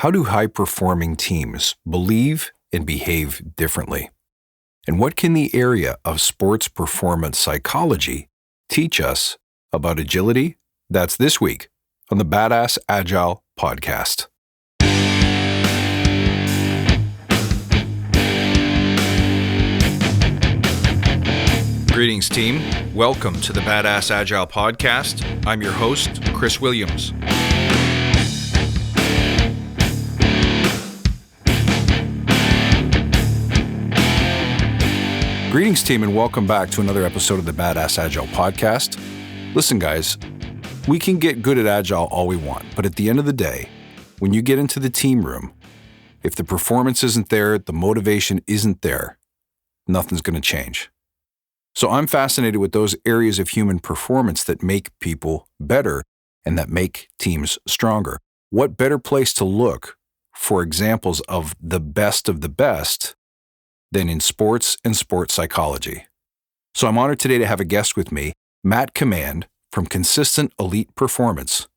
How do high-performing teams believe and behave differently? And what can the area of sports performance psychology teach us about agility? That's this week on the Badass Agile podcast. Greetings, team. Welcome to the Badass Agile podcast. I'm your host, Chris Williams. Greetings, team, and welcome back to another episode of the Badass Agile podcast. Listen, guys, we can get good at Agile all we want, but at the end of the day, when you get into the team room, if the performance isn't there, the motivation isn't there, nothing's going to change. So I'm fascinated with those areas of human performance that make people better and that make teams stronger. What better place to look for examples of the best than in sports and sports psychology? So I'm honored today to have a guest with me, Matt Comand from Consistent Elite Performance,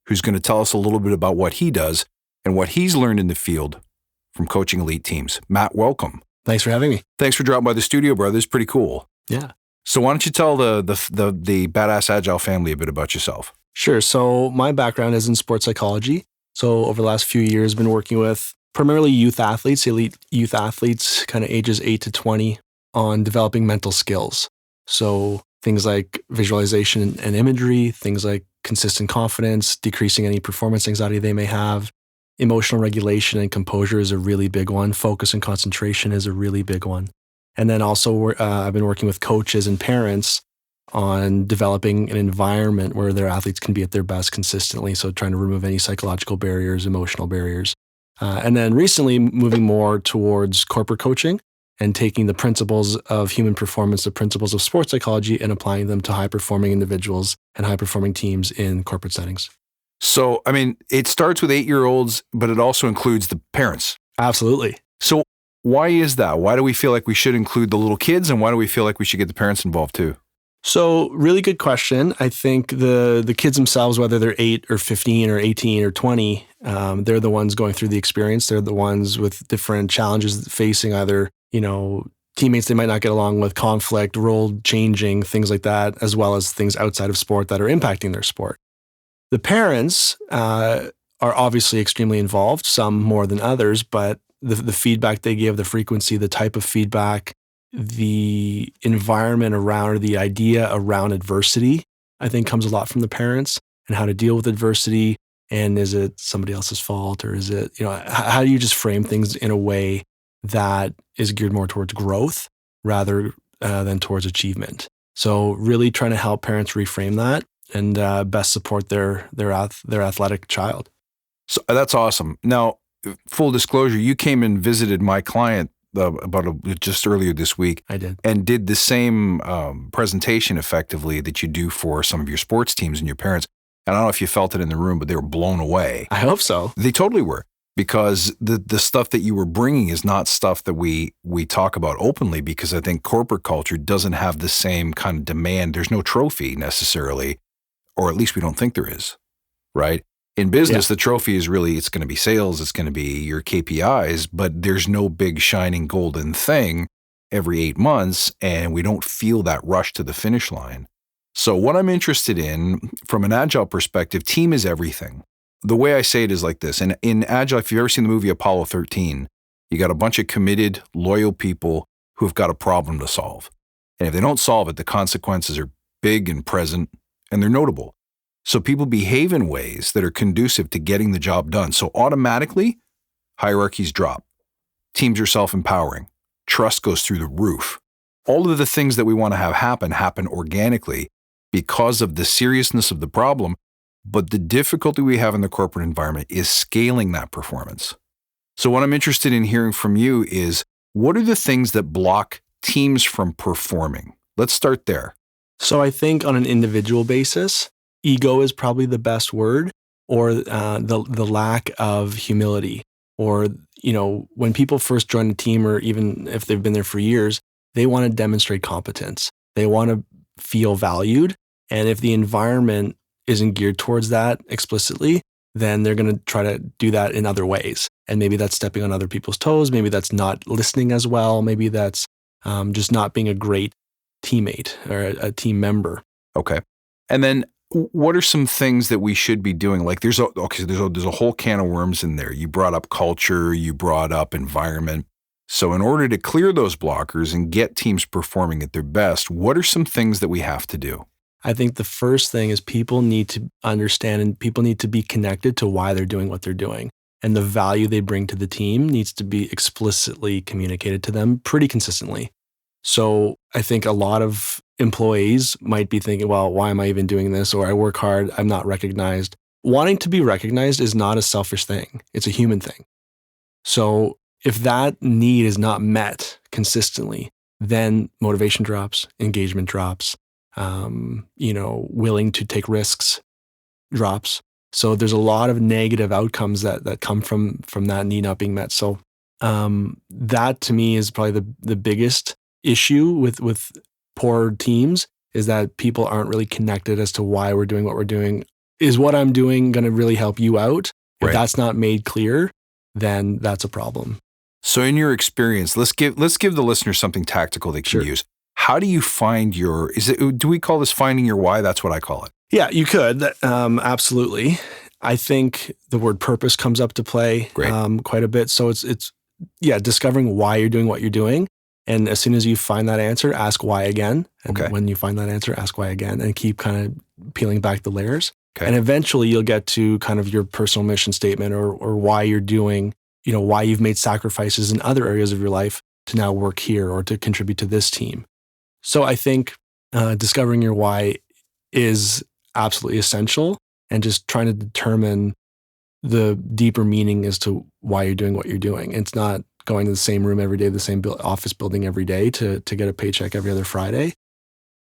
who's going to tell us a little bit about what he does and what he's learned in the field from coaching elite teams. Matt, welcome. Thanks for having me. Thanks for dropping by the studio, brother. It's pretty cool. Yeah. So why don't you tell the Badass Agile family a bit about yourself? Sure. So my background is in sports psychology. So over the last few years, I've been working with primarily youth athletes, elite youth athletes, kind of ages 8 to 20, on developing mental skills. So things like visualization and imagery, things like consistent confidence, decreasing any performance anxiety they may have. Emotional regulation and composure is a really big one. Focus and concentration is a really big one. And then also I've been working with coaches and parents on developing an environment where their athletes can be at their best consistently. So trying to remove any psychological barriers, emotional barriers. And then recently moving more towards corporate coaching and taking the principles of human performance, the principles of sports psychology, and applying them to high-performing individuals and high-performing teams in corporate settings. So, I mean, it starts with 8-year-olds, but it also includes the parents. Absolutely. So why is that? Why do we feel like we should include the little kids, and why do we feel like we should get the parents involved too? So really good question. I think the kids themselves, whether they're 8 or 15 or 18 or 20, they're the ones going through the experience. They're the ones with different challenges facing either, teammates they might not get along with, conflict, role changing, things like that, as well as things outside of sport that are impacting their sport. The parents are obviously extremely involved, some more than others, but the feedback they give, the frequency, the type of feedback, the environment around or the idea around adversity, I think comes a lot from the parents and how to deal with adversity. And is it somebody else's fault, or is it, how do you just frame things in a way that is geared more towards growth rather than towards achievement? So really trying to help parents reframe that and best support their athletic child. So that's awesome. Now, full disclosure, you came and visited my client just earlier this week. I did. And did the same presentation effectively that you do for some of your sports teams and your parents. And I don't know if you felt it in the room, but they were blown away. I hope so. They totally were, because the stuff that you were bringing is not stuff that we talk about openly, because I think corporate culture doesn't have the same kind of demand. There's no trophy necessarily, or at least we don't think there is, right? In business, The trophy is really, it's going to be sales, it's going to be your KPIs, but there's no big shining golden thing every 8 months, and we don't feel that rush to the finish line. So what I'm interested in from an Agile perspective, team is everything. The way I say it is like this. And in Agile, if you've ever seen the movie Apollo 13, you got a bunch of committed, loyal people who've got a problem to solve. And if they don't solve it, the consequences are big and present, and they're notable. So people behave in ways that are conducive to getting the job done. So automatically, hierarchies drop. Teams are self-empowering. Trust goes through the roof. All of the things that we want to have happen organically because of the seriousness of the problem. But the difficulty we have in the corporate environment is scaling that performance. So what I'm interested in hearing from you is, what are the things that block teams from performing? Let's start there. So I think on an individual basis, ego is probably the best word, or the lack of humility. Or, when people first join a team, or even if they've been there for years, they want to demonstrate competence. They want to feel valued. And if the environment isn't geared towards that explicitly, then they're going to try to do that in other ways. And maybe that's stepping on other people's toes. Maybe that's not listening as well. Maybe that's just not being a great teammate or a team member. Okay. And then what are some things that we should be doing? Like there's a whole can of worms in there. You brought up culture, you brought up environment. So in order to clear those blockers and get teams performing at their best, what are some things that we have to do? I think the first thing is people need to understand and people need to be connected to why they're doing what they're doing. And the value they bring to the team needs to be explicitly communicated to them pretty consistently. So I think a lot of employees might be thinking, well, why am I even doing this? Or I work hard, I'm not recognized. Wanting to be recognized is not a selfish thing. It's a human thing. So if that need is not met consistently, then motivation drops, engagement drops, willing to take risks drops. So there's a lot of negative outcomes that come from that need not being met. So that to me is probably the biggest issue with poor teams, is that people aren't really connected as to why we're doing what we're doing. Is what I'm doing going to really help you out? If that's not made clear, then that's a problem. So in your experience, let's give the listener something tactical they can use. How do you find do we call this finding your why? That's what I call it. Yeah, you could. Absolutely. I think the word purpose comes up to play quite a bit. So it's discovering why you're doing what you're doing. And as soon as you find that answer, ask why again. And when you find that answer, ask why again, and keep kind of peeling back the layers. Okay. And eventually you'll get to kind of your personal mission statement or why you're doing, why you've made sacrifices in other areas of your life to now work here or to contribute to this team. So I think discovering your why is absolutely essential, and just trying to determine the deeper meaning as to why you're doing what you're doing. It's not going to the same room every day, the same office building every day to get a paycheck every other Friday.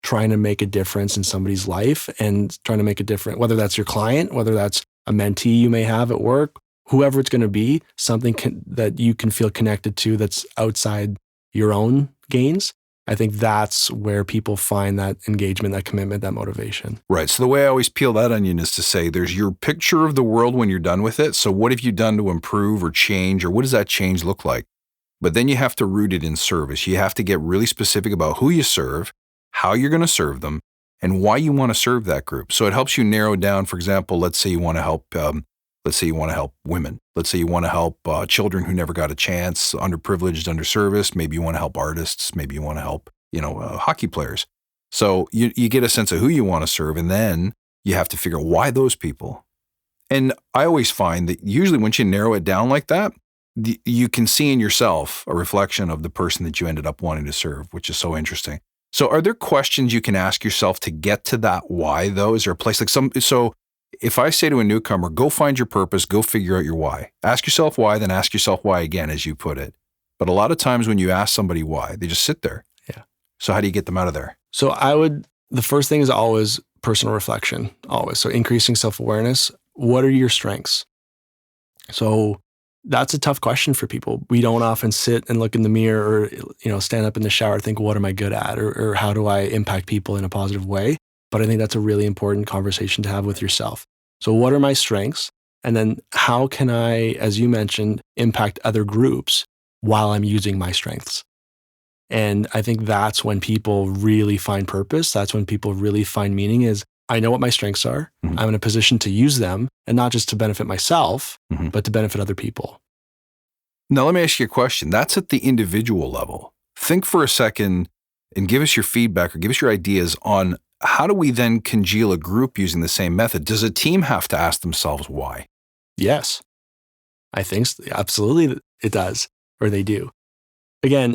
Trying to make a difference in somebody's life and trying to make a difference, whether that's your client, whether that's a mentee you may have at work, whoever it's going to be, something that you can feel connected to that's outside your own gains. I think that's where people find that engagement, that commitment, that motivation. Right. So the way I always peel that onion is to say there's your picture of the world when you're done with it. So what have you done to improve or change, or what does that change look like? But then you have to root it in service. You have to get really specific about who you serve, how you're going to serve them, and why you want to serve that group. So it helps you narrow down, for example, let's say you want to help women. Let's say you want to help children who never got a chance, underprivileged, underserviced. Maybe you want to help artists. Maybe you want to help, hockey players. So you get a sense of who you want to serve, and then you have to figure out why those people. And I always find that usually once you narrow it down like that, you can see in yourself a reflection of the person that you ended up wanting to serve, which is so interesting. So are there questions you can ask yourself to get to that why, though? Is there a place so if I say to a newcomer, go find your purpose, go figure out your why. Ask yourself why, then ask yourself why again, as you put it. But a lot of times when you ask somebody why, they just sit there. Yeah. So how do you get them out of there? So the first thing is always personal reflection, always. So increasing self-awareness. What are your strengths? So that's a tough question for people. We don't often sit and look in the mirror or, stand up in the shower and think, what am I good at? Or how do I impact people in a positive way? But I think that's a really important conversation to have with yourself. So what are my strengths? And then how can I, as you mentioned, impact other groups while I'm using my strengths? And I think that's when people really find purpose. That's when people really find meaning, is I know what my strengths are. Mm-hmm. I'm in a position to use them, and not just to benefit myself, mm-hmm. but to benefit other people. Now, let me ask you a question. That's at the individual level. Think for a second and give us your feedback or give us your ideas on how do we then congeal a group using the same method? Does a team have to ask themselves why? Yes, I think absolutely it does, or they do. Again,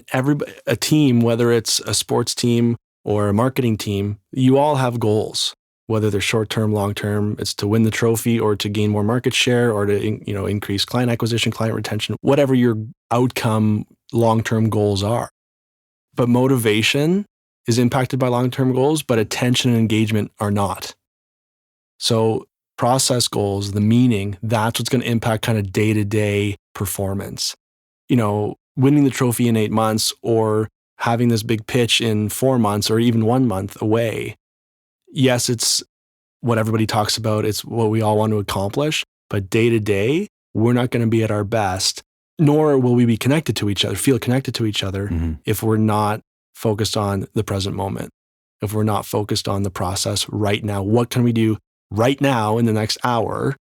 a team, whether it's a sports team or a marketing team, you all have goals, whether they're short-term, long-term. It's to win the trophy or to gain more market share or to increase client acquisition, client retention, whatever your outcome long-term goals are. But motivation is impacted by long-term goals, but attention and engagement are not. So process goals, the meaning, that's what's going to impact kind of day-to-day performance. Winning the trophy in 8 months or having this big pitch in 4 months or even 1 month away. Yes, it's what everybody talks about. It's what we all want to accomplish, But day to day, we're not going to be at our best, nor will we be connected to each other, feel connected to each other if we're not focused on the present moment, if we're not focused on the process right now. What can we do right now in the next hour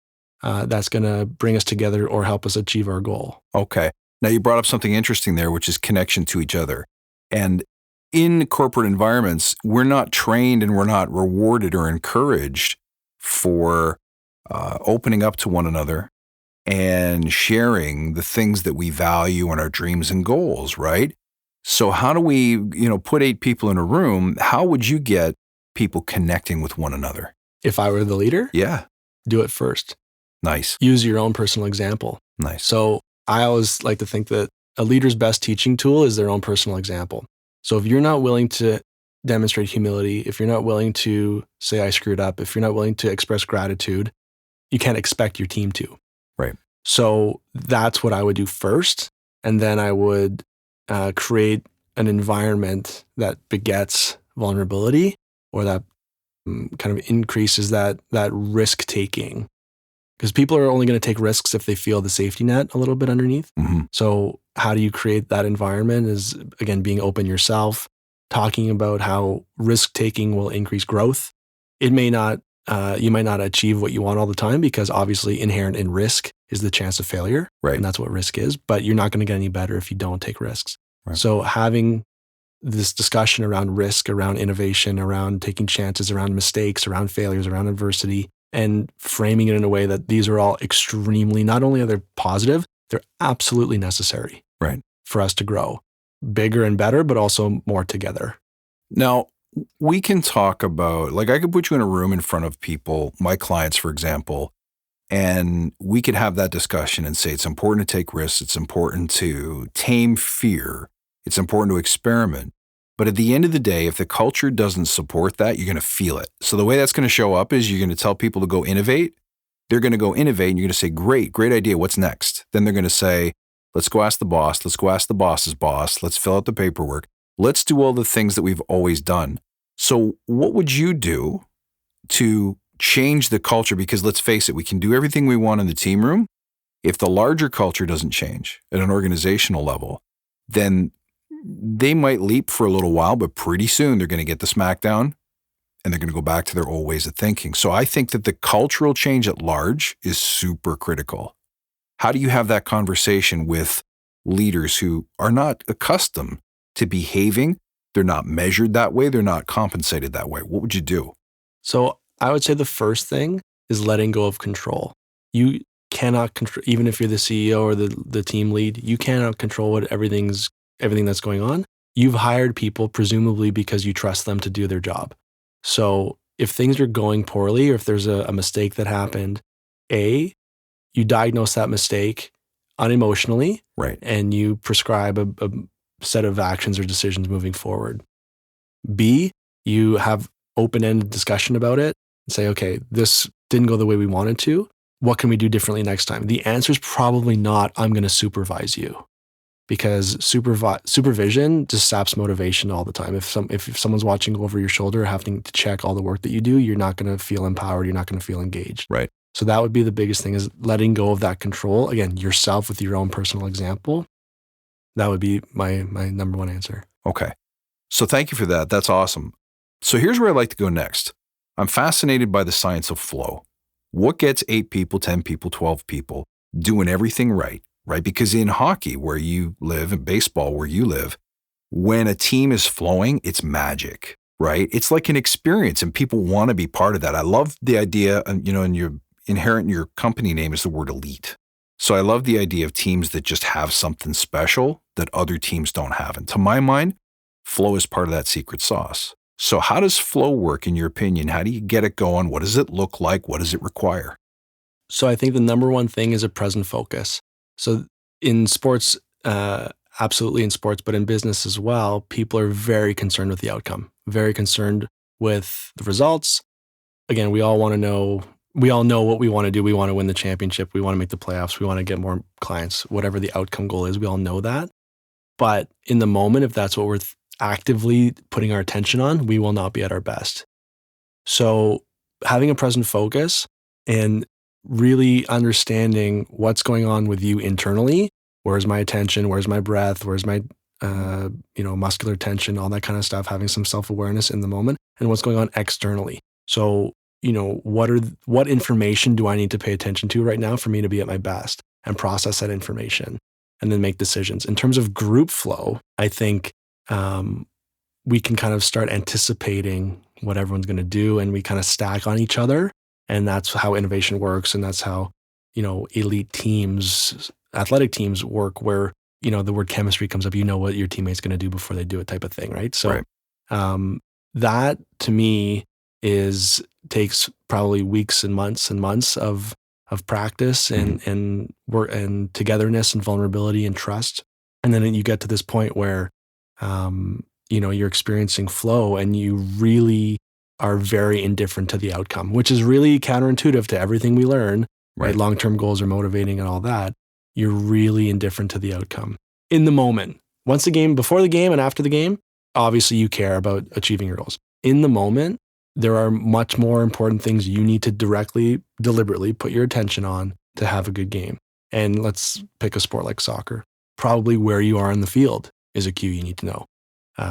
that's going to bring us together or help us achieve our goal? Okay. Now you brought up something interesting there, which is connection to each other. And in corporate environments, we're not trained and we're not rewarded or encouraged for opening up to one another and sharing the things that we value and our dreams and goals, right? So how do we, put 8 people in a room? How would you get people connecting with one another? If I were the leader, Yeah. do it first. Nice. Use your own personal example. Nice. So I always like to think that a leader's best teaching tool is their own personal example. So if you're not willing to demonstrate humility, if you're not willing to say, I screwed up, if you're not willing to express gratitude, you can't expect your team to. Right. So that's what I would do first. And then I would create an environment that begets vulnerability, or that kind of increases that risk taking. Because people are only going to take risks if they feel the safety net a little bit underneath. So how do you create that environment is, again, being open yourself, talking about how risk taking will increase growth. It may not, you might not achieve what you want all the time, because obviously inherent in risk is the chance of failure. Right. And that's what risk is. But you're not going to get any better if you don't take risks. Right. So having this discussion around risk, around innovation, around taking chances, around mistakes, around failures, around adversity, and framing it in a way that these are all extremely, not only are they positive, they're absolutely necessary, right, for us to grow bigger and better, but also more together. Now, we can talk about, like, I could put you in a room in front of people, my clients, for example, and we could have that discussion and say it's important to take risks, it's important to tame fear, it's important to experiment. But at the end of the day, if the culture doesn't support that, you're going to feel it. So the way that's going to show up is you're going to tell people to go innovate. They're going to go innovate, and you're going to say, great idea. What's next? Then they're going to say, let's go ask the boss. Let's go ask the boss's boss. Let's fill out the paperwork. Let's do all the things that we've always done. So what would you do to change the culture? Because let's face it, we can do everything we want in the team room. If the larger culture doesn't change at an organizational level, then they might leap for a little while, but pretty soon they're going to get the smackdown and they're going to go back to their old ways of thinking. So I think that the cultural change at large is super critical. How do you have that conversation with leaders who are not accustomed to behaving? They're not measured that way. They're not compensated that way. What would you do? So I would say the first thing is letting go of control. You cannot control, even if you're the CEO or the team lead, you cannot control what everything that's going on. You've hired people presumably because you trust them to do their job. So if things are going poorly, or if there's a mistake that happened, you diagnose that mistake unemotionally, right, and you prescribe a set of actions or decisions moving forward. B, you have open-ended discussion about it and say, okay, this didn't go the way we wanted to. What can we do differently next time? The answer is probably not, I'm going to supervise you. Because supervision just saps motivation all the time. If someone's watching over your shoulder, having to check all the work that you do, you're not going to feel empowered. You're not going to feel engaged. Right. So that would be the biggest thing, is letting go of that control. Again, yourself with your own personal example. That would be my number one answer. Okay. So thank you for that. That's awesome. So here's where I'd like to go next. I'm fascinated by the science of flow. What gets 8 people, 10 people, 12 people doing everything right? Right? Because in hockey, where you live, and baseball, where you live, when a team is flowing, it's magic, right? It's like an experience, and people want to be part of that. I love the idea, and your inherent in your company name is the word elite. So I love the idea of teams that just have something special that other teams don't have. And to my mind, flow is part of that secret sauce. So how does flow work in your opinion? How do you get it going? What does it look like? What does it require? So I think the number one thing is a present focus. So in sports, absolutely in sports, but in business as well, people are very concerned with the outcome, very concerned with the results. Again, we all know what we want to do. We want to win the championship. We want to make the playoffs. We want to get more clients, whatever the outcome goal is. We all know that. But in the moment, if that's what we're actively putting our attention on, we will not be at our best. So having a present focus and really understanding what's going on with you internally. Where's my attention? Where's my breath? Where's my muscular tension, all that kind of stuff, having some self-awareness in the moment, and what's going on externally. So, what information do I need to pay attention to right now for me to be at my best, and process that information and then make decisions. In terms of group flow, I think we can kind of start anticipating what everyone's going to do, and we kind of stack on each other. And that's how innovation works. And that's how, elite teams, athletic teams work, where the word chemistry comes up, what your teammate's going to do before they do it, type of thing, right? So Right. that to me takes probably weeks and months of practice and work and togetherness and vulnerability and trust. And then you get to this point where you're experiencing flow and you really are very indifferent to the outcome, which is really counterintuitive to everything we learn, right? Long-term goals are motivating and all that. You're really indifferent to the outcome in the moment. Once the game, before the game and after the game, obviously you care about achieving your goals. In the moment, there are much more important things you need to deliberately put your attention on to have a good game. And let's pick a sport like soccer. Probably where you are in the field is a cue you need to know.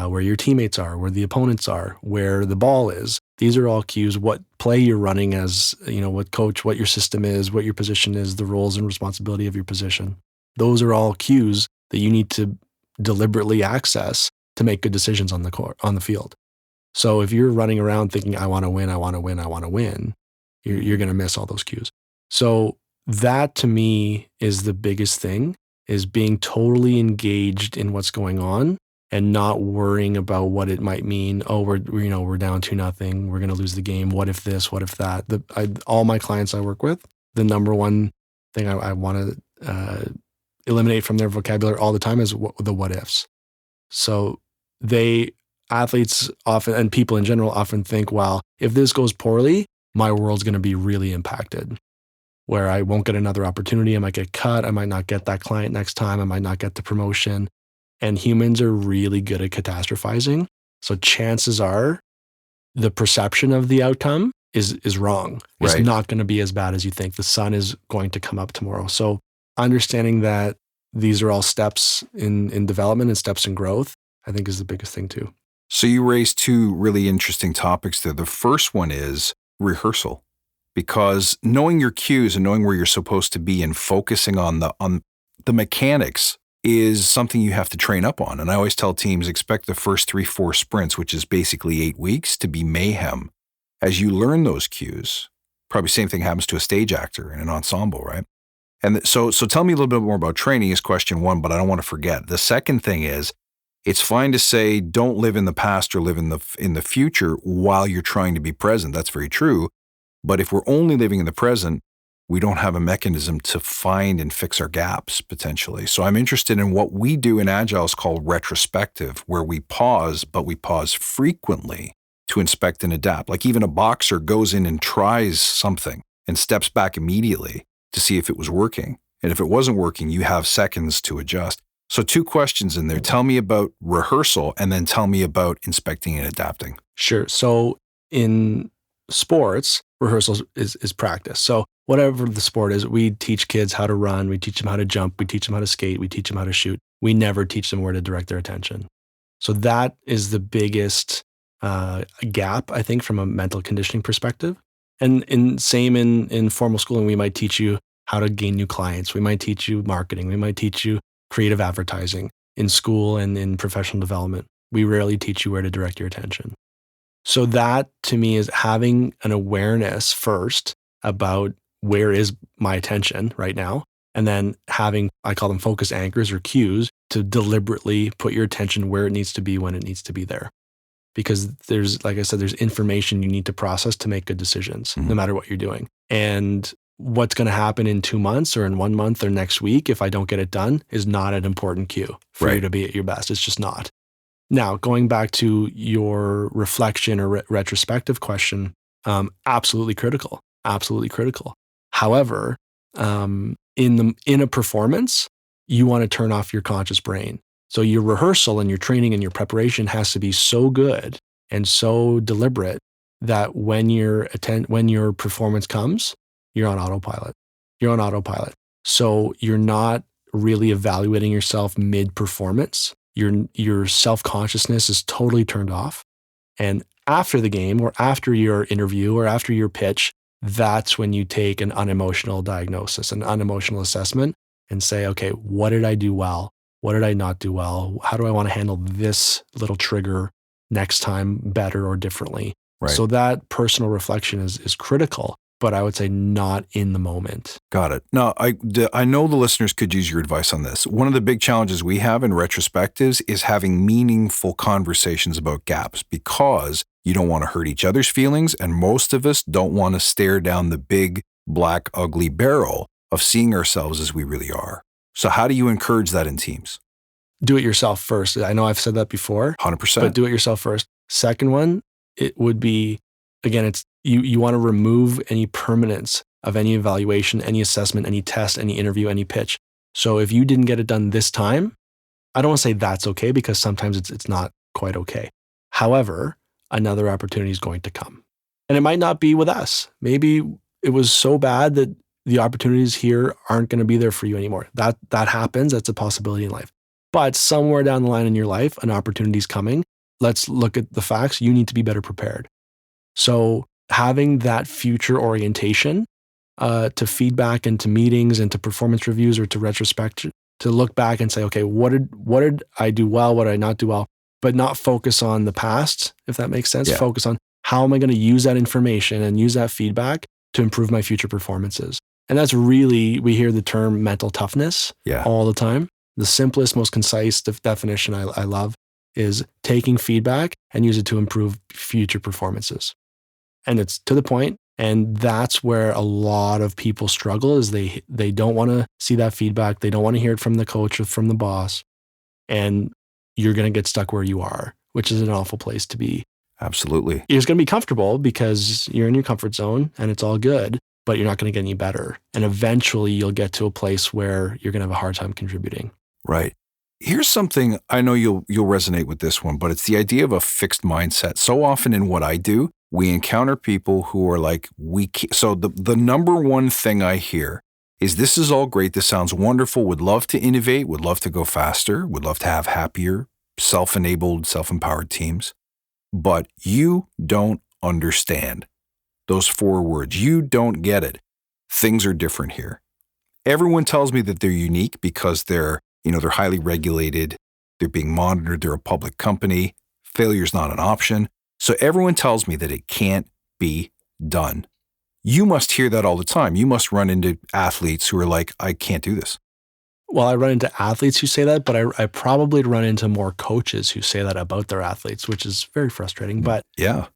Where your teammates are, where the opponents are, where the ball is. These are all cues. What play you're running as, what coach, what your system is, what your position is, the roles and responsibility of your position. Those are all cues that you need to deliberately access to make good decisions on the field. So if you're running around thinking, I want to win, you're going to miss all those cues. So that to me is the biggest thing, is being totally engaged in what's going on and not worrying about what it might mean. Oh, we're down 2-0. We're going to lose the game. What if this? What if that? All my clients I work with, the number one thing I want to eliminate from their vocabulary all the time is the what ifs. So athletes often, and people in general often think, well, if this goes poorly, my world's going to be really impacted, where I won't get another opportunity. I might get cut. I might not get that client next time. I might not get the promotion. And humans are really good at catastrophizing. So chances are the perception of the outcome is wrong. It's not going to be as bad as you think. The sun is going to come up tomorrow. So understanding that these are all steps in development and steps in growth, I think is the biggest thing too. So you raised two really interesting topics there. The first one is rehearsal, because knowing your cues and knowing where you're supposed to be and focusing on the mechanics is something you have to train up on. And I always tell teams, expect the first 3-4 sprints, which is basically 8 weeks, to be mayhem. As you learn those cues, probably same thing happens to a stage actor in an ensemble, right? And so tell me a little bit more about training is question one, but I don't want to forget. The second thing is, it's fine to say don't live in the past or live in the future while you're trying to be present. That's very true. But if we're only living in the present, we don't have a mechanism to find and fix our gaps potentially. So I'm interested in what we do in Agile is called retrospective, where we pause, but we pause frequently to inspect and adapt. Like even a boxer goes in and tries something and steps back immediately to see if it was working. And if it wasn't working, you have seconds to adjust. So 2 questions in there. Tell me about rehearsal and then tell me about inspecting and adapting. Sure. So in sports, rehearsal is practice. So whatever the sport is, we teach kids how to run, we teach them how to jump, we teach them how to skate, we teach them how to shoot. We never teach them where to direct their attention. So that is the biggest gap, I think, from a mental conditioning perspective. And same in formal schooling, we might teach you how to gain new clients. We might teach you marketing. We might teach you creative advertising. In school and in professional development, we rarely teach you where to direct your attention. So that to me is having an awareness first about where is my attention right now, and then having, I call them focus anchors or cues, to deliberately put your attention where it needs to be when it needs to be there. Because there's, like I said, there's information you need to process to make good decisions, no matter what you're doing. And what's going to happen in 2 months or in 1 month or next week, if I don't get it done, is not an important cue for you to be at your best. It's just not. Now, going back to your reflection or retrospective question, absolutely critical. Absolutely critical. However, in a performance, you want to turn off your conscious brain. So your rehearsal and your training and your preparation has to be so good and so deliberate that when your performance comes, you're on autopilot. You're on autopilot. So you're not really evaluating yourself mid-performance. Your self-consciousness is totally turned off. And after the game or after your interview or after your pitch, that's when you take an unemotional diagnosis, an unemotional assessment and say, okay, what did I do well? What did I not do well? How do I want to handle this little trigger next time better or differently? Right. So that personal reflection is critical, but I would say not in the moment. Got it. Now, I know the listeners could use your advice on this. One of the big challenges we have in retrospectives is having meaningful conversations about gaps because you don't want to hurt each other's feelings, and most of us don't want to stare down the big, black, ugly barrel of seeing ourselves as we really are. So how do you encourage that in teams? Do it yourself first. I know I've said that before. 100%. But do it yourself first. Second one, it would be, again, it's you want to remove any permanence of any evaluation, any assessment, any test, any interview, any pitch. So if you didn't get it done this time, I don't want to say that's okay because sometimes it's not quite okay. However, another opportunity is going to come. And it might not be with us. Maybe it was so bad that the opportunities here aren't going to be there for you anymore. That happens. That's a possibility in life. But somewhere down the line in your life, an opportunity is coming. Let's look at the facts. You need to be better prepared. So having that future orientation to feedback and to meetings and to performance reviews or to retrospect, to look back and say, okay, what did I do well? What did I not do well? But not focus on the past, if that makes sense. Yeah. Focus on how am I going to use that information and use that feedback to improve my future performances. And that's really, we hear the term mental toughness all the time. The simplest, most concise definition I love is taking feedback and use it to improve future performances. And it's to the point. And that's where a lot of people struggle is they don't want to see that feedback. They don't want to hear it from the coach or from the boss. And you're going to get stuck where you are, which is an awful place to be. Absolutely. It's going to be comfortable because you're in your comfort zone and it's all good, but you're not going to get any better. And eventually you'll get to a place where you're going to have a hard time contributing. Right. Here's something, I know you'll resonate with this one, but it's the idea of a fixed mindset. So often in what I do, we encounter people who are like, so the number one thing I hear is this is all great. This sounds wonderful. Would love to innovate, would love to go faster, would love to have happier, self-enabled, self-empowered teams. But you don't understand those 4 words. You don't get it. Things are different here. Everyone tells me that they're unique because they're highly regulated. They're being monitored. They're a public company. Failure's not an option. So everyone tells me that it can't be done. You must hear that all the time. You must run into athletes who are like, I can't do this. Well, I run into athletes who say that, but I probably run into more coaches who say that about their athletes, which is very frustrating. But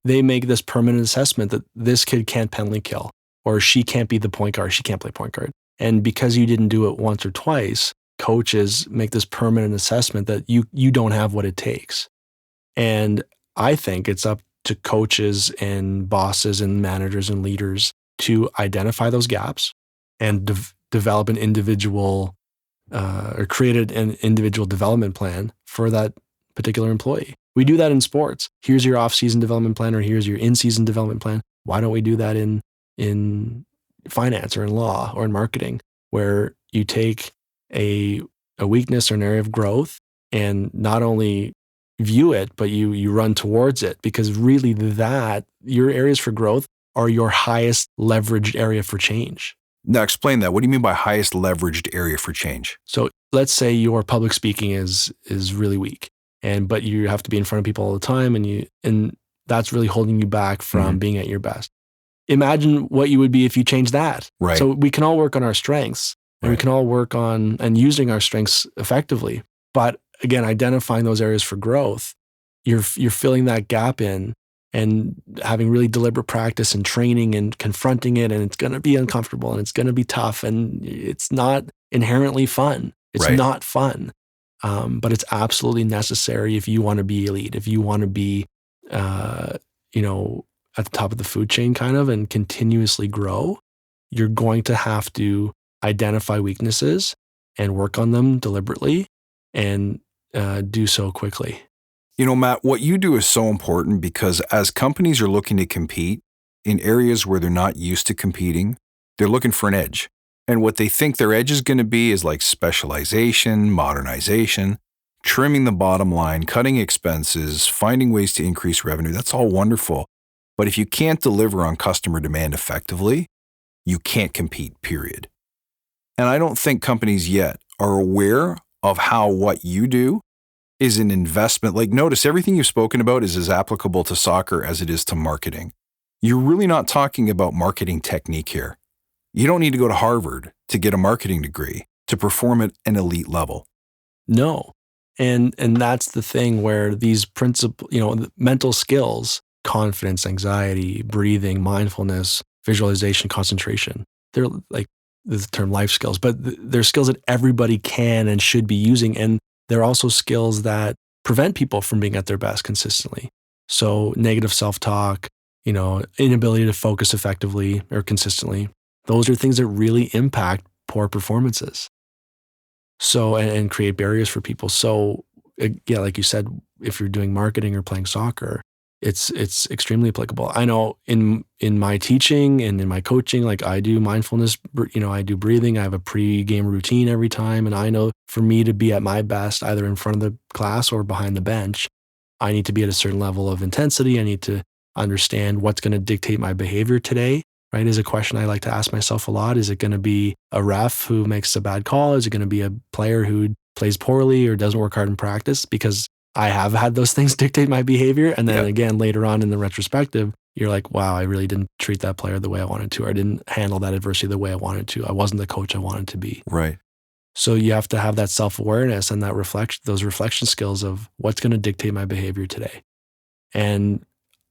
they make this permanent assessment that this kid can't penalty kill, or she can't be the point guard, she can't play point guard. And because you didn't do it once or twice, coaches make this permanent assessment that you don't have what it takes. And I think it's up to coaches and bosses and managers and leaders to identify those gaps and develop an individual or create an individual development plan for that particular employee. We do that in sports. Here's your off-season development plan, or here's your in-season development plan. Why don't we do that in finance or in law or in marketing, where you take a weakness or an area of growth and not only view it, but you run towards it, because really your areas for growth are your highest leveraged area for change. Now explain that. What do you mean by highest leveraged area for change? So let's say your public speaking is really weak, but you have to be in front of people all the time, and that's really holding you back from being at your best. Imagine what you would be if you changed that. Right. So we can all work on our strengths, and we can all work on and using our strengths effectively. But again, identifying those areas for growth, you're filling that gap in and having really deliberate practice and training and confronting it. And it's going to be uncomfortable and it's going to be tough and it's not inherently fun. It's not fun. But it's absolutely necessary if you want to be elite, if you want to be, at the top of the food chain kind of and continuously grow. You're going to have to identify weaknesses and work on them deliberately and do so quickly. Matt, what you do is so important because as companies are looking to compete in areas where they're not used to competing, They're looking for an edge. And what they think their edge is going to be is like specialization, modernization, trimming the bottom line, cutting expenses, finding ways to increase revenue. That's all wonderful. But if you can't deliver on customer demand effectively, you can't compete, period. And I don't think companies yet are aware of how what you do is an investment. Like, notice everything you've spoken about is as applicable to soccer as it is to marketing. You're really not talking about marketing technique here. You don't need to go to Harvard to get a marketing degree to perform at an elite level. No. And that's the thing where these principles, the mental skills, confidence, anxiety, breathing, mindfulness, visualization, concentration, they're like the term life skills, but they're skills that everybody can and should be using. And they're also skills that prevent people from being at their best consistently. So negative self-talk, inability to focus effectively or consistently. Those are things that really impact poor performances. So, and create barriers for people. So, yeah, like you said, if you're doing marketing or playing soccer, it's extremely applicable. I know in my teaching and in my coaching, like I do mindfulness, I do breathing. I have a pre-game routine every time. And I know for me to be at my best, either in front of the class or behind the bench, I need to be at a certain level of intensity. I need to understand what's going to dictate my behavior today. Right, is a question I like to ask myself a lot. Is it going to be a ref who makes a bad call? Is it going to be a player who plays poorly or doesn't work hard in practice? Because I have had those things dictate my behavior. And then again, later on in the retrospective, you're like, wow, I really didn't treat that player the way I wanted to, or I didn't handle that adversity the way I wanted to. I wasn't the coach I wanted to be. Right. So you have to have that self-awareness and that those reflection skills of what's going to dictate my behavior today. And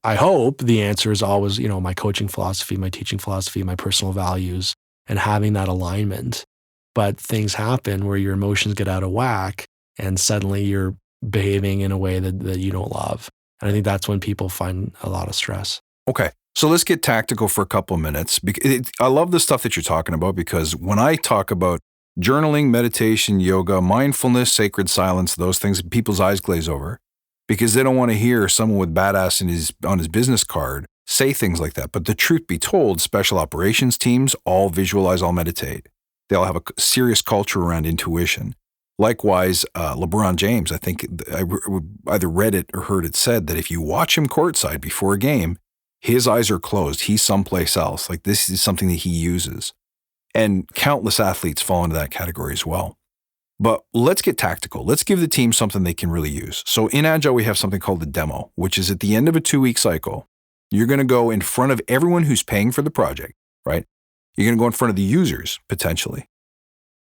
I hope the answer is always, my coaching philosophy, my teaching philosophy, my personal values, and having that alignment. But things happen where your emotions get out of whack and suddenly you're behaving in a way that you don't love. And I think that's when people find a lot of stress. Okay. So let's get tactical for a couple of minutes. I love the stuff that you're talking about, because when I talk about journaling, meditation, yoga, mindfulness, sacred silence, those things, people's eyes glaze over, because they don't want to hear someone with badass on his business card say things like that. But the truth be told, special operations teams all visualize, all meditate. They all have a serious culture around intuition. Likewise, LeBron James, I think I either read it or heard it said that if you watch him courtside before a game, his eyes are closed. He's someplace else. Like, this is something that he uses. And countless athletes fall into that category as well. But let's get tactical. Let's give the team something they can really use. So in Agile, we have something called the demo, which is at the end of a 2-week cycle. You're going to go in front of everyone who's paying for the project, right? You're going to go in front of the users, potentially.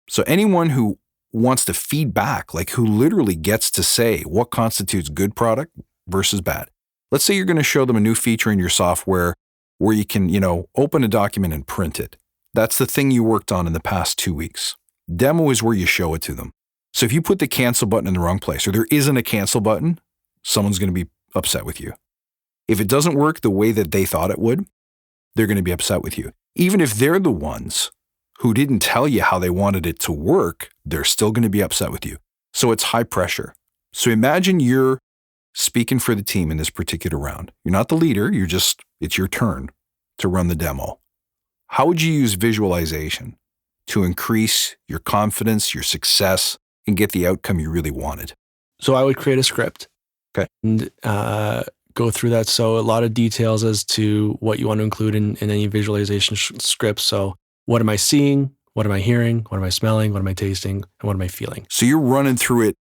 So anyone who wants to feed back, like who literally gets to say what constitutes good product versus bad. Let's say you're going to show them a new feature in your software where you can, open a document and print it. That's the thing you worked on in the past 2 weeks. Demo is where you show it to them. So if you put the cancel button in the wrong place, or there isn't a cancel button, someone's going to be upset with you. If it doesn't work the way that they thought it would, they're going to be upset with you. Even if they're the ones who didn't tell you how they wanted it to work, they're still going to be upset with you. So it's high pressure. So imagine you're speaking for the team in this particular round. You're not the leader. It's your turn to run the demo. How would you use visualization to increase your confidence, your success, and get the outcome you really wanted? So I would create a script. Okay. And go through that. So a lot of details as to what you want to include in any visualization script. So what am I seeing? What am I hearing? What am I smelling? What am I tasting? And what am I feeling? So you're running through it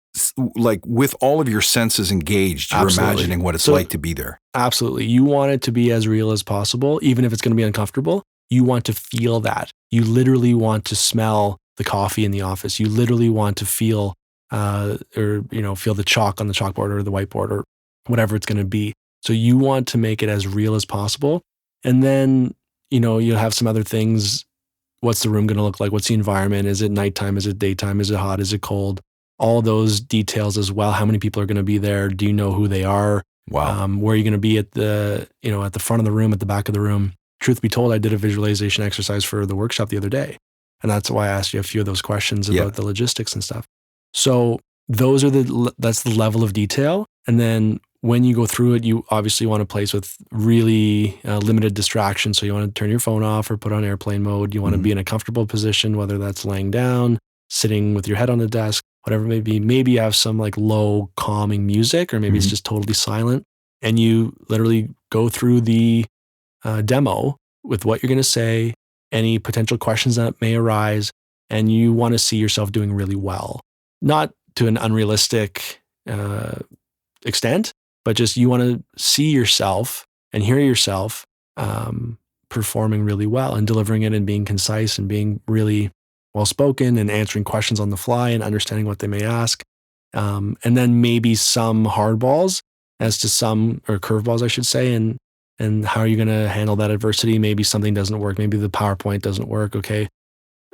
like with all of your senses engaged. You're imagining what it's like to be there. Absolutely. You want it to be as real as possible, even if it's going to be uncomfortable. You want to feel that. You literally want to smell the coffee in the office. You literally want to feel, feel the chalk on the chalkboard or the whiteboard or whatever it's going to be. So you want to make it as real as possible. And then, you'll have some other things. What's the room going to look like? What's the environment? Is it nighttime? Is it daytime? Is it hot? Is it cold? All those details as well. How many people are going to be there? Do you know who they are? Wow. Where are you going to be at the front of the room, at the back of the room? Truth be told, I did a visualization exercise for the workshop the other day. And that's why I asked you a few of those questions about the logistics and stuff. So that's the level of detail. And then when you go through it, you obviously want a place with really limited distractions. So you want to turn your phone off or put on airplane mode. You want to be in a comfortable position, whether that's laying down, sitting with your head on the desk, whatever it may be. Maybe you have some like low calming music, or maybe it's just totally silent. And you literally go through the demo with what you're going to say, any potential questions that may arise, and you want to see yourself doing really well. Not to an unrealistic extent, but just you want to see yourself and hear yourself performing really well and delivering it and being concise and being really well spoken and answering questions on the fly and understanding what they may ask. And then maybe some hardballs as to some, or curveballs, I should say, and how are you going to handle that adversity? Maybe something doesn't work. Maybe the PowerPoint doesn't work. Okay,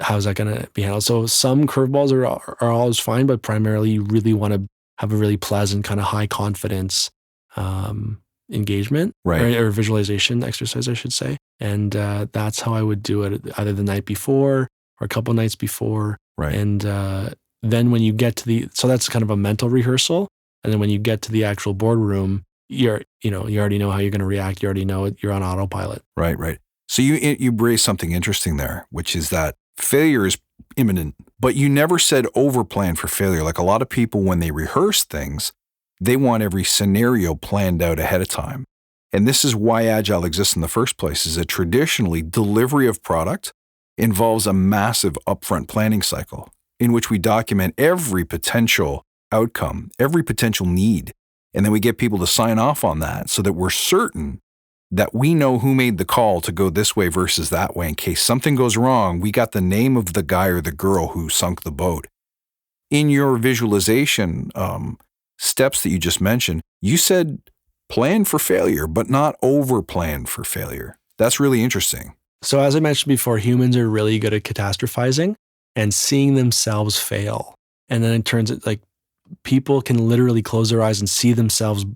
how's that going to be handled? So some curveballs are always fine, but primarily you really want to have a really pleasant kind of high confidence engagement, right, or visualization exercise, I should say. And that's how I would do it, either the night before or a couple nights before. right. And then when you get to so that's kind of a mental rehearsal. And then when you get to the actual boardroom, you already know how you're going to react. You already know it. You're on autopilot. Right, right. So you raised something interesting there, which is that failure is imminent, but you never said overplan for failure. Like a lot of people, when they rehearse things, they want every scenario planned out ahead of time. And this is why Agile exists in the first place, is that traditionally delivery of product involves a massive upfront planning cycle in which we document every potential outcome, every potential need. And then we get people to sign off on that so that we're certain that we know who made the call to go this way versus that way. In case something goes wrong, we got the name of the guy or the girl who sunk the boat. In your visualization steps that you just mentioned, you said plan for failure, but not over plan for failure. That's really interesting. So as I mentioned before, humans are really good at catastrophizing and seeing themselves fail. And then it turns out like people can literally close their eyes and see themselves,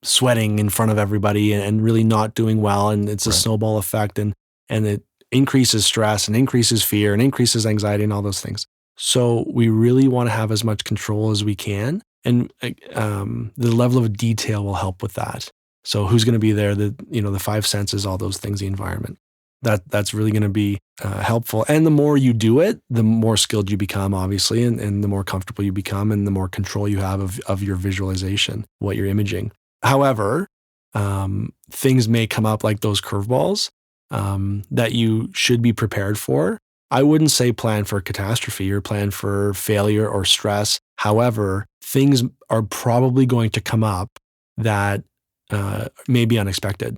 sweating in front of everybody and really not doing well. And it's a snowball effect, and it increases stress and increases fear and increases anxiety and all those things. So we really want to have as much control as we can. And the level of detail will help with that. So who's going to be there? The five senses, all those things, the environment. That's really going to be helpful. And the more you do it, the more skilled you become, obviously, and the more comfortable you become and the more control you have of your visualization, what you're imaging. However, things may come up like those curveballs that you should be prepared for. I wouldn't say plan for catastrophe or plan for failure or stress. However, things are probably going to come up that may be unexpected.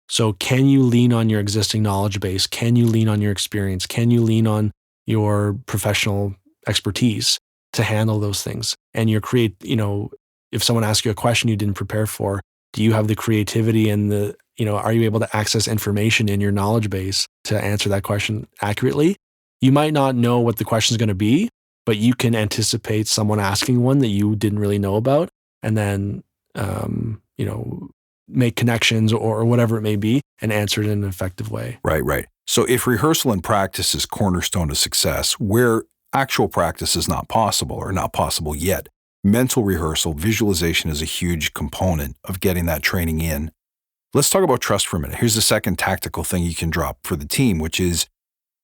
So can you lean on your existing knowledge base? Can you lean on your experience? Can you lean on your professional expertise to handle those things? And if someone asks you a question you didn't prepare for, do you have the creativity and are you able to access information in your knowledge base to answer that question accurately? You might not know what the question is going to be, but you can anticipate someone asking one that you didn't really know about, and then, make connections or whatever it may be and answer it in an effective way. Right, right. So if rehearsal and practice is cornerstone to success, where actual practice is not possible or not possible yet, mental rehearsal, visualization is a huge component of getting that training in. Let's talk about trust for a minute. Here's the second tactical thing you can drop for the team, which is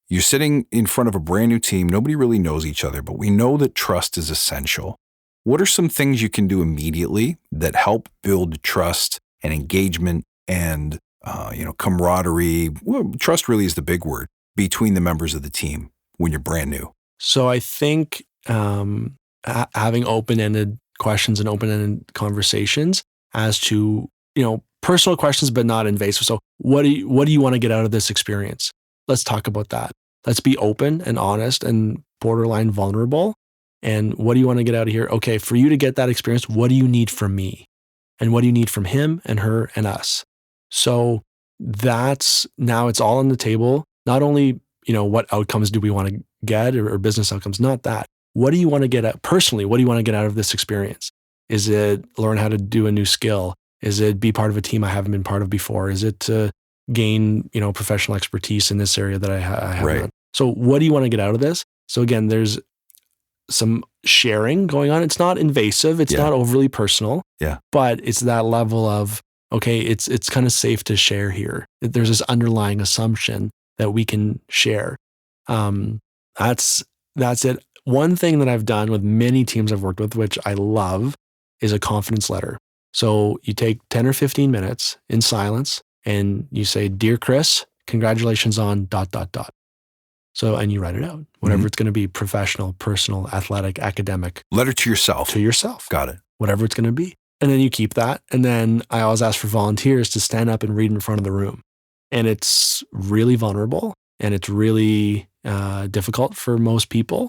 you're sitting in front of a brand new team. Nobody really knows each other, but we know that trust is essential. What are some things you can do immediately that help build trust and engagement and camaraderie? Well, trust really is the big word between the members of the team when you're brand new. So I think having open-ended questions and open-ended conversations as to personal questions, but not invasive. So what do you want to get out of this experience? Let's talk about that. Let's be open and honest and borderline vulnerable. And what do you want to get out of here? Okay, for you to get that experience, what do you need from me? And what do you need from him and her and us? So now it's all on the table. Not only, what outcomes do we want to get or business outcomes, not that. What do you want to get out personally? What do you want to get out of this experience? Is it learn how to do a new skill? Is it be part of a team I haven't been part of before? Is it to gain, professional expertise in this area that I have Right. not? So what do you want to get out of this? So again, there's some sharing going on. It's not invasive. It's not overly personal. Yeah. But it's that level of, okay, it's kind of safe to share here. There's this underlying assumption that we can share. That's it. One thing that I've done with many teams I've worked with, which I love, is a confidence letter. So you take 10 or 15 minutes in silence and you say, "Dear Chris, congratulations on ... So, and you write it out, whatever it's going to be: professional, personal, athletic, academic. Letter to yourself. To yourself. Got it. Whatever it's going to be. And then you keep that. And then I always ask for volunteers to stand up and read in front of the room. And it's really vulnerable and it's really difficult for most people.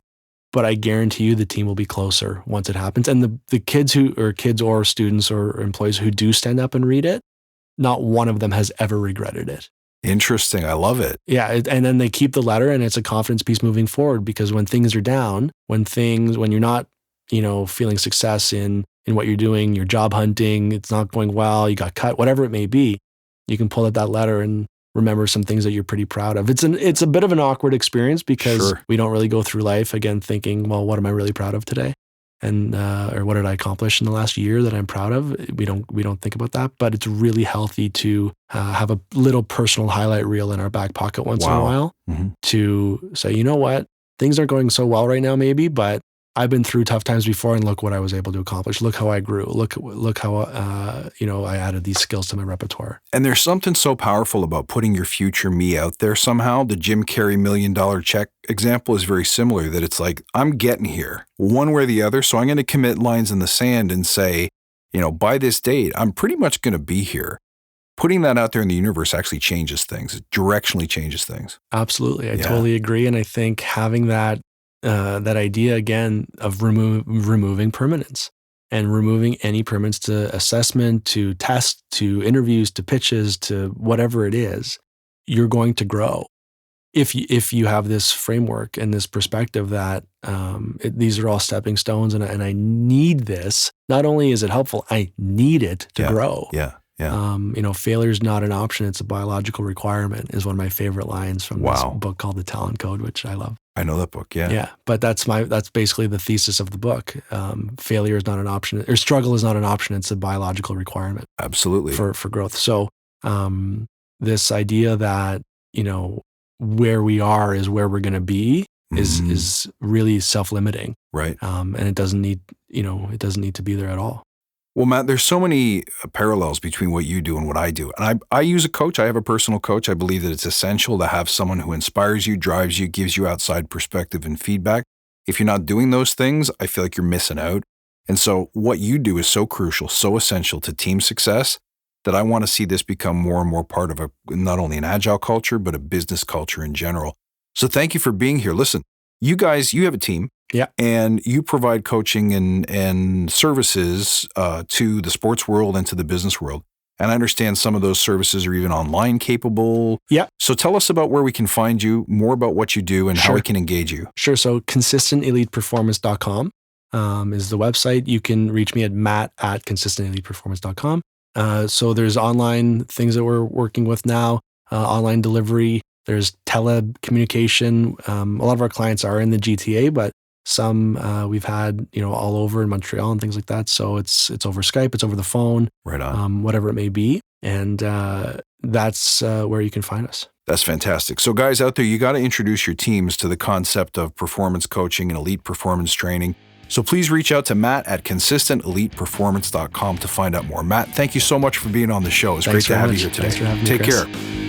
But I guarantee you the team will be closer once it happens. And the kids or students or employees who do stand up and read it, not one of them has ever regretted it. Interesting. I love it. Yeah. And then they keep the letter and it's a confidence piece moving forward, because when things are down, when you're not, feeling success in what you're doing, you're job hunting, it's not going well, you got cut, whatever it may be, you can pull out that letter and remember some things that you're pretty proud of. It's a bit of an awkward experience because we don't really go through life again thinking, well, what am I really proud of today? And, or what did I accomplish in the last year that I'm proud of? We don't think about that, but it's really healthy to have a little personal highlight reel in our back pocket once in a while to say, you know what, things aren't going so well right now, maybe, but I've been through tough times before, and look what I was able to accomplish. Look how I grew. Look how I added these skills to my repertoire. And there's something so powerful about putting your future me out there somehow. The Jim Carrey $1 million check example is very similar. That it's like, I'm getting here one way or the other, so I'm going to commit lines in the sand and say, by this date, I'm pretty much going to be here. Putting that out there in the universe actually changes things. It directionally changes things. Absolutely, I totally agree, and I think having that idea again of removing permanence and removing any permanence to assessment, to tests, to interviews, to pitches, to whatever it is, you're going to grow. If you have this framework and this perspective that these are all stepping stones and I need this, not only is it helpful, I need it to grow. Yeah. Failure is not an option. It's a biological requirement is one of my favorite lines from this book called The Talent Code, which I love. I know that book. Yeah. Yeah. But that's basically the thesis of the book. Failure is not an option, or struggle is not an option. It's a biological requirement. Absolutely. For growth. So, this idea that, where we are is where we're going to be is really self-limiting. Right. And it doesn't need to be there at all. Well, Matt, there's so many parallels between what you do and what I do. And I use a coach. I have a personal coach. I believe that it's essential to have someone who inspires you, drives you, gives you outside perspective and feedback. If you're not doing those things, I feel like you're missing out. And so what you do is so crucial, so essential to team success that I want to see this become more and more part of not only an Agile culture, but a business culture in general. So thank you for being here. Listen, you guys, you have a team. Yeah. And you provide coaching and services to the sports world and to the business world. And I understand some of those services are even online capable. Yeah. So tell us about where we can find you, more about what you do and how we can engage you. Sure. So consistenteliteperformance.com is the website. You can reach me at matt@consistenteliteperformance.com. So there's online things that we're working with now, online delivery. There's telecommunication. A lot of our clients are in the GTA, but some we've had, all over in Montreal and things like that. So it's over Skype, it's over the phone, right on, whatever it may be. And that's where you can find us. That's fantastic. So guys out there, you got to introduce your teams to the concept of performance coaching and elite performance training. So please reach out to Matt at consistenteliteperformance.com to find out more. Matt, thank you so much for being on the show. It's great to have you here today. Thanks for having me, Take Chris. care.